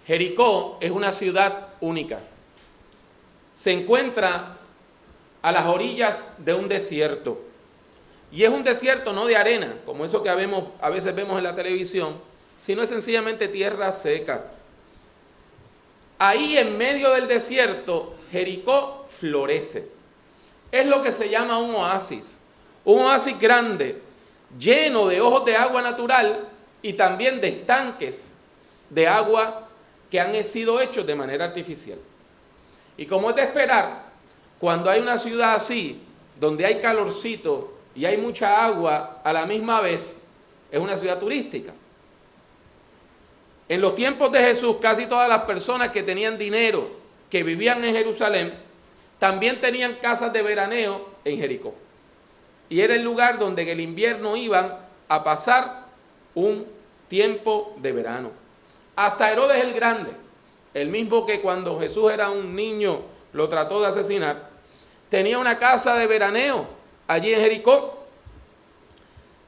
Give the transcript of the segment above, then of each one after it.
Jericó es una ciudad única. Se encuentra a las orillas de un desierto. Y es un desierto no de arena, como eso que a veces vemos en la televisión, sino es sencillamente tierra seca. Ahí en medio del desierto, Jericó florece. Es lo que se llama un oasis grande, lleno de ojos de agua natural y también de estanques de agua que han sido hechos de manera artificial. Y como es de esperar, cuando hay una ciudad así, donde hay calorcito y hay mucha agua a la misma vez, es una ciudad turística. En los tiempos de Jesús, casi todas las personas que tenían dinero, que vivían en Jerusalén, también tenían casas de veraneo en Jericó. Y era el lugar donde en el invierno iban a pasar un tiempo de verano. Hasta Herodes el Grande, el mismo que cuando Jesús era un niño lo trató de asesinar, tenía una casa de veraneo allí en Jericó.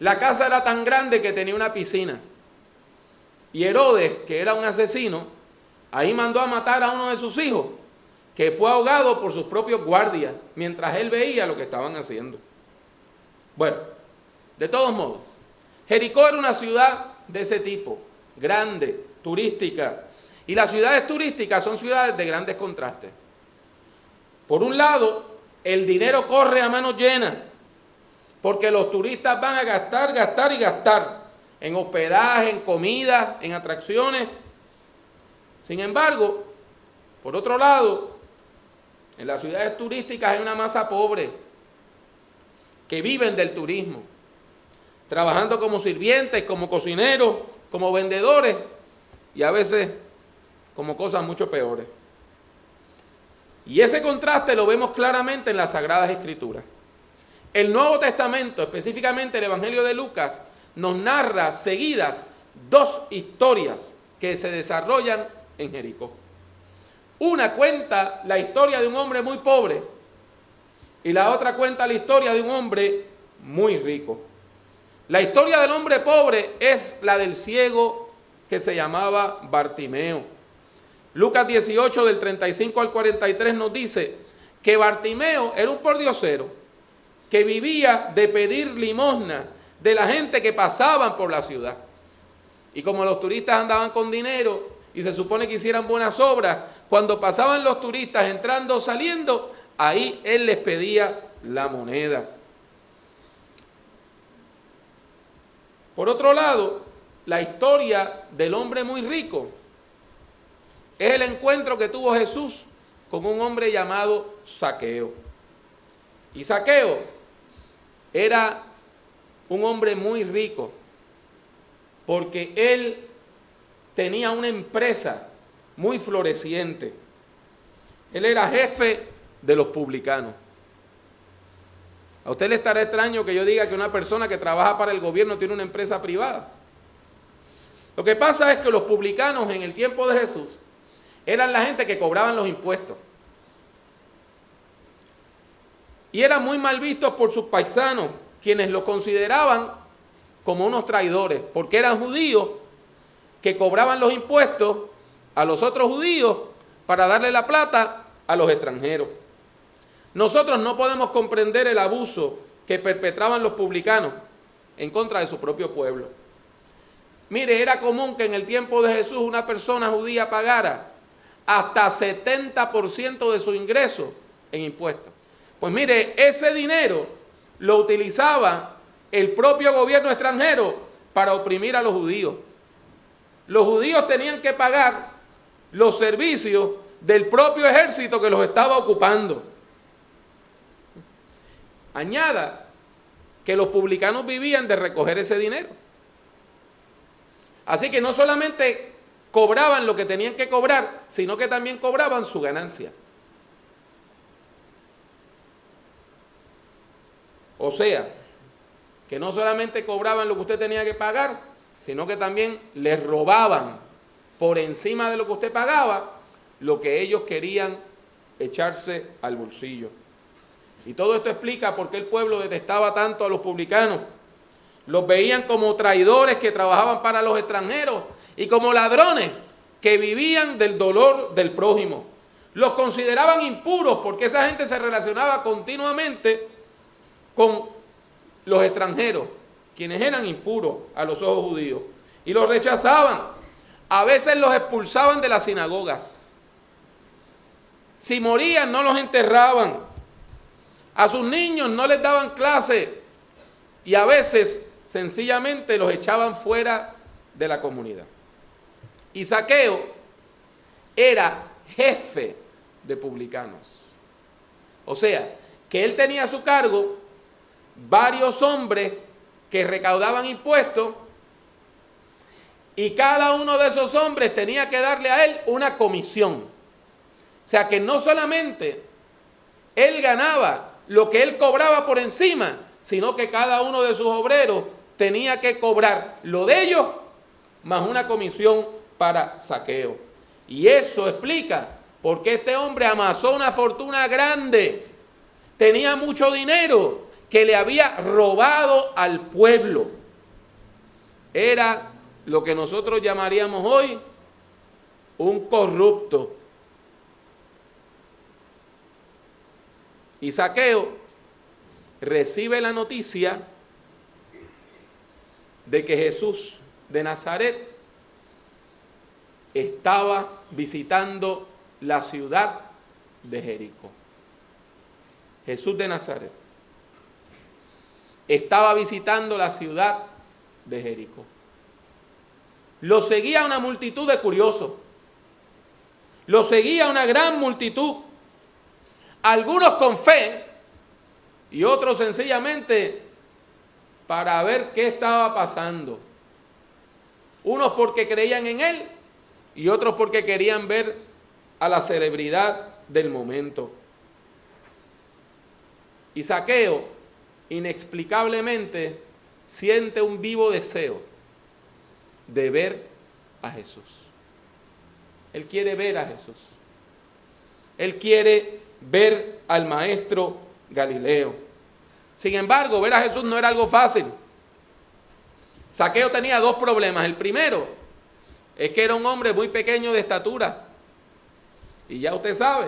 La casa era tan grande que tenía una piscina. Y Herodes, que era un asesino, ahí mandó a matar a uno de sus hijos, que fue ahogado por sus propios guardias, mientras él veía lo que estaban haciendo. Bueno, de todos modos, Jericó era una ciudad de ese tipo, grande, turística. Y las ciudades turísticas son ciudades de grandes contrastes. Por un lado, el dinero corre a manos llenas, porque los turistas van a gastar, gastar y gastar en hospedaje, en comida, en atracciones. Sin embargo, por otro lado, en las ciudades turísticas hay una masa pobre que viven del turismo, trabajando como sirvientes, como cocineros, como vendedores y a veces como cosas mucho peores. Y ese contraste lo vemos claramente en las Sagradas Escrituras. El Nuevo Testamento, específicamente el Evangelio de Lucas, nos narra seguidas dos historias que se desarrollan en Jericó. Una cuenta la historia de un hombre muy pobre y la otra cuenta la historia de un hombre muy rico. La historia del hombre pobre es la del ciego que se llamaba Bartimeo. Lucas 18 del 35 al 43 nos dice que Bartimeo era un pordiosero que vivía de pedir limosna de la gente que pasaban por la ciudad. Y como los turistas andaban con dinero y se supone que hicieran buenas obras, cuando pasaban los turistas entrando o saliendo, ahí él les pedía la moneda. Por otro lado, la historia del hombre muy rico es el encuentro que tuvo Jesús con un hombre llamado Zaqueo. Y Zaqueo era un hombre muy rico porque él tenía una empresa muy floreciente. Él era jefe de los publicanos. A usted le estará extraño que yo diga que una persona que trabaja para el gobierno tiene una empresa privada. Lo que pasa es que los publicanos en el tiempo de Jesús eran la gente que cobraban los impuestos. Y eran muy mal vistos por sus paisanos, quienes los consideraban como unos traidores, porque eran judíos que cobraban los impuestos a los otros judíos para darle la plata a los extranjeros. Nosotros no podemos comprender el abuso que perpetraban los publicanos en contra de su propio pueblo. Mire, era común que en el tiempo de Jesús una persona judía pagara hasta 70% de su ingreso en impuestos. Pues mire, ese dinero lo utilizaba el propio gobierno extranjero para oprimir a los judíos. Los judíos tenían que pagar los servicios del propio ejército que los estaba ocupando. Añada que los publicanos vivían de recoger ese dinero. Así que no solamente cobraban lo que tenían que cobrar, sino que también cobraban su ganancia. O sea, que no solamente cobraban lo que usted tenía que pagar, sino que también les robaban por encima de lo que usted pagaba, lo que ellos querían echarse al bolsillo. Y todo esto explica por qué el pueblo detestaba tanto a los publicanos. Los veían como traidores que trabajaban para los extranjeros y como ladrones que vivían del dolor del prójimo. Los consideraban impuros porque esa gente se relacionaba continuamente con los extranjeros, quienes eran impuros a los ojos judíos, y los rechazaban. A veces los expulsaban de las sinagogas. Si morían, no los enterraban. A sus niños no les daban clase y a veces sencillamente los echaban fuera de la comunidad. Y Zaqueo era jefe de publicanos. O sea, que él tenía a su cargo varios hombres que recaudaban impuestos y cada uno de esos hombres tenía que darle a él una comisión. O sea, que no solamente él ganaba lo que él cobraba por encima, sino que cada uno de sus obreros tenía que cobrar lo de ellos más una comisión para Zaqueo. Y eso explica por qué este hombre amasó una fortuna grande. Tenía mucho dinero que le había robado al pueblo. Era lo que nosotros llamaríamos hoy un corrupto. Y Zaqueo recibe la noticia de que Jesús de Nazaret estaba visitando la ciudad de Jericó. Jesús de Nazaret estaba visitando la ciudad de Jericó. Lo seguía una multitud de curiosos. Lo seguía una gran multitud. Algunos con fe y otros sencillamente para ver qué estaba pasando. Unos porque creían en él y otros porque querían ver a la celebridad del momento. Y Zaqueo, inexplicablemente, siente un vivo deseo de ver a Jesús. Él quiere ver a Jesús. Él quiere ver al maestro Galileo. Sin embargo, ver a Jesús no era algo fácil. Zaqueo tenía dos problemas. El primero es que era un hombre muy pequeño de estatura. Y ya usted sabe,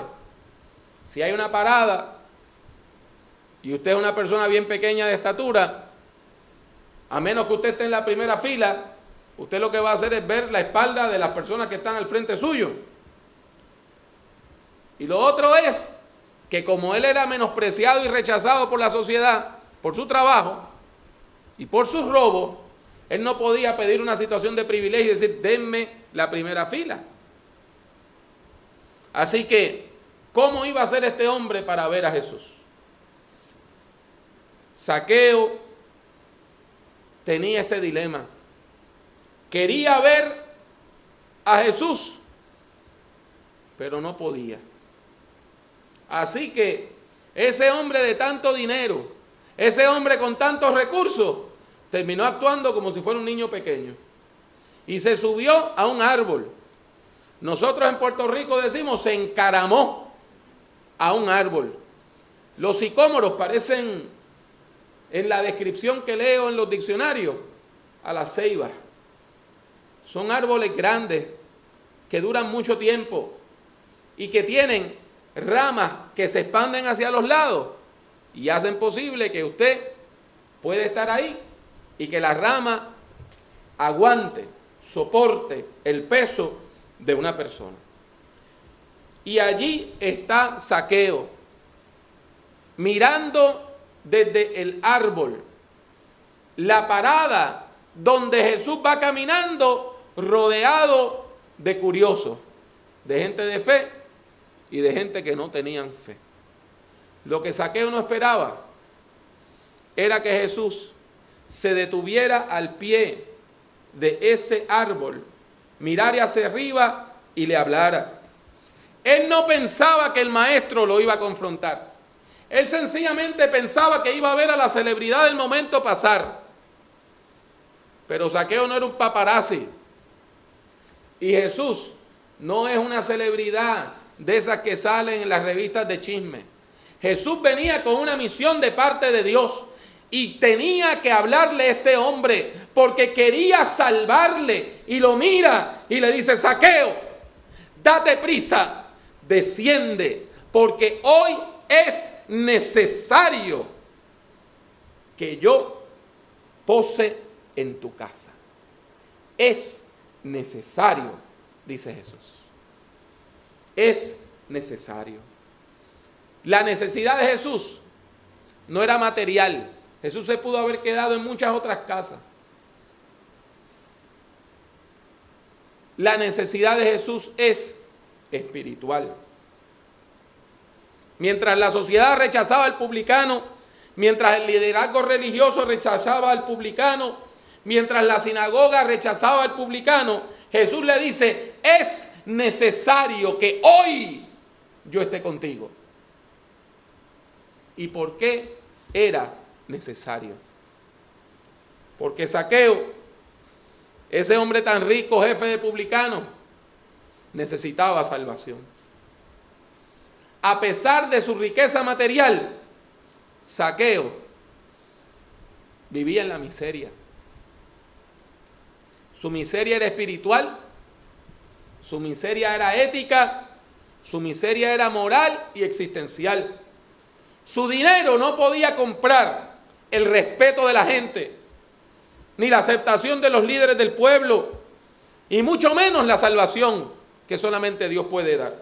si hay una parada y usted es una persona bien pequeña de estatura, a menos que usted esté en la primera fila, usted lo que va a hacer es ver la espalda de las personas que están al frente suyo. Y lo otro es que como él era menospreciado y rechazado por la sociedad, por su trabajo y por sus robos, él no podía pedir una situación de privilegio y decir, denme la primera fila. Así que, ¿cómo iba a ser este hombre para ver a Jesús? Zaqueo tenía este dilema. Quería ver a Jesús, pero no podía. Así que ese hombre de tanto dinero, ese hombre con tantos recursos, terminó actuando como si fuera un niño pequeño. Y se subió a un árbol. Nosotros en Puerto Rico decimos, se encaramó a un árbol. Los sicómoros parecen, en la descripción que leo en los diccionarios, a las ceibas. Son árboles grandes que duran mucho tiempo y que tienen ramas que se expanden hacia los lados y hacen posible que usted pueda estar ahí y que la rama aguante, soporte el peso de una persona. Y allí está Zaqueo, mirando desde el árbol la parada donde Jesús va caminando, rodeado de curiosos, de gente de fe y de gente que no tenían fe. Lo que Zaqueo no esperaba era que Jesús se detuviera al pie de ese árbol, mirara hacia arriba y le hablara. Él no pensaba que el maestro lo iba a confrontar. Él sencillamente pensaba que iba a ver a la celebridad del momento pasar. Pero Zaqueo no era un paparazzi. Y Jesús no es una celebridad de esas que salen en las revistas de chisme. Jesús venía con una misión de parte de Dios. Y tenía que hablarle a este hombre porque quería salvarle. Y lo mira y le dice: Zaqueo, date prisa, desciende, porque hoy es necesario que yo pose en tu casa. Es necesario, dice Jesús. Es necesario. La necesidad de Jesús no era material. Jesús se pudo haber quedado en muchas otras casas. La necesidad de Jesús es espiritual. Mientras la sociedad rechazaba al publicano, mientras el liderazgo religioso rechazaba al publicano, mientras la sinagoga rechazaba al publicano, Jesús le dice: es necesario que hoy yo esté contigo. ¿Y por qué era necesario? Porque Zaqueo, ese hombre tan rico, jefe de publicanos, necesitaba salvación. A pesar de su riqueza material, Zaqueo vivía en la miseria. Su miseria era espiritual, su miseria era ética, su miseria era moral y existencial. Su dinero no podía comprar el respeto de la gente, ni la aceptación de los líderes del pueblo, y mucho menos la salvación que solamente Dios puede dar.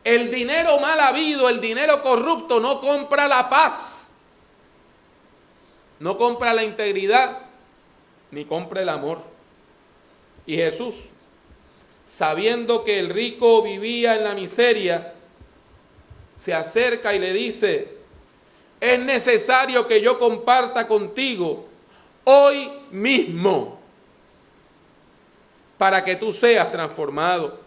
El dinero mal habido, el dinero corrupto no compra la paz, no compra la integridad, ni compra el amor. Y Jesús, sabiendo que el rico vivía en la miseria, se acerca y le dice: es necesario que yo comparta contigo hoy mismo para que tú seas transformado.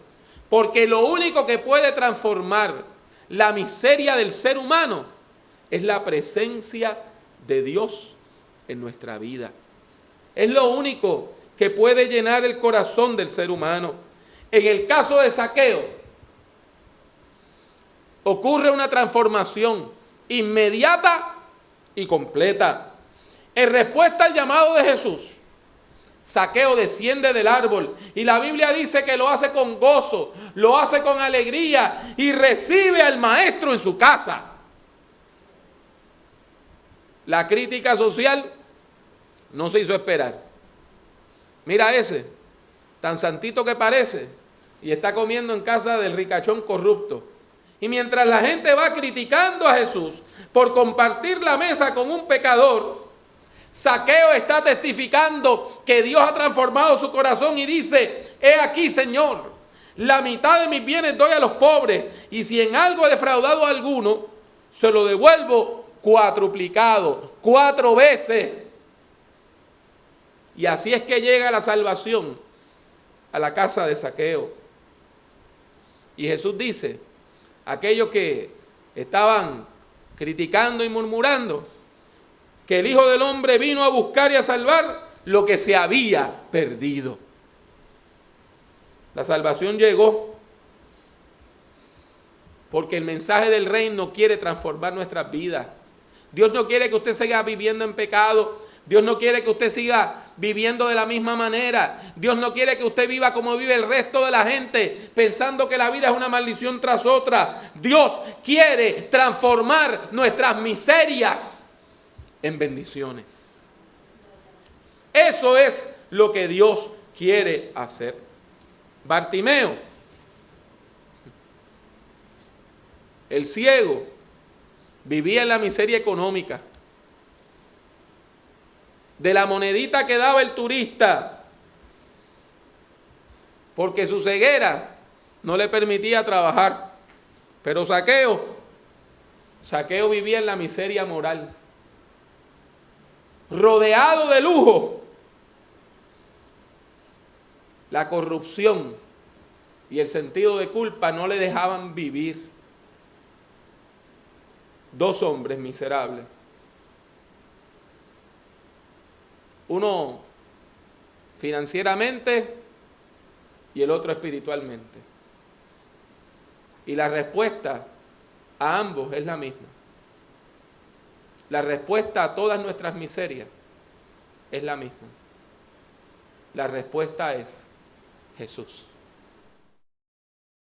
Porque lo único que puede transformar la miseria del ser humano es la presencia de Dios en nuestra vida. Es lo único que puede llenar el corazón del ser humano. En el caso de Zaqueo, ocurre una transformación inmediata y completa. En respuesta al llamado de Jesús, Zaqueo desciende del árbol y la Biblia dice que lo hace con gozo, lo hace con alegría y recibe al maestro en su casa. La crítica social no se hizo esperar. Mira ese, tan santito que parece, y está comiendo en casa del ricachón corrupto. Y mientras la gente va criticando a Jesús por compartir la mesa con un pecador, Zaqueo está testificando que Dios ha transformado su corazón y dice: he aquí, Señor, la mitad de mis bienes doy a los pobres, y si en algo he defraudado a alguno, se lo devuelvo cuatruplicado, 4 veces. Y así es que llega la salvación a la casa de Zaqueo. Y Jesús dice: aquellos que estaban criticando y murmurando, que el Hijo del Hombre vino a buscar y a salvar lo que se había perdido. La salvación llegó porque el mensaje del reino quiere transformar nuestras vidas. Dios no quiere que usted siga viviendo en pecado. Dios no quiere que usted siga viviendo de la misma manera. Dios no quiere que usted viva como vive el resto de la gente, pensando que la vida es una maldición tras otra. Dios quiere transformar nuestras miserias en bendiciones. Eso es lo que Dios quiere hacer. Bartimeo, el ciego, vivía en la miseria económica. De la monedita que daba el turista, porque su ceguera no le permitía trabajar. Pero Zaqueo vivía en la miseria moral, rodeado de lujo. La corrupción y el sentido de culpa no le dejaban vivir. 2 hombres miserables. Uno financieramente y el otro espiritualmente. Y la respuesta a ambos es la misma. La respuesta a todas nuestras miserias es la misma. La respuesta es Jesús.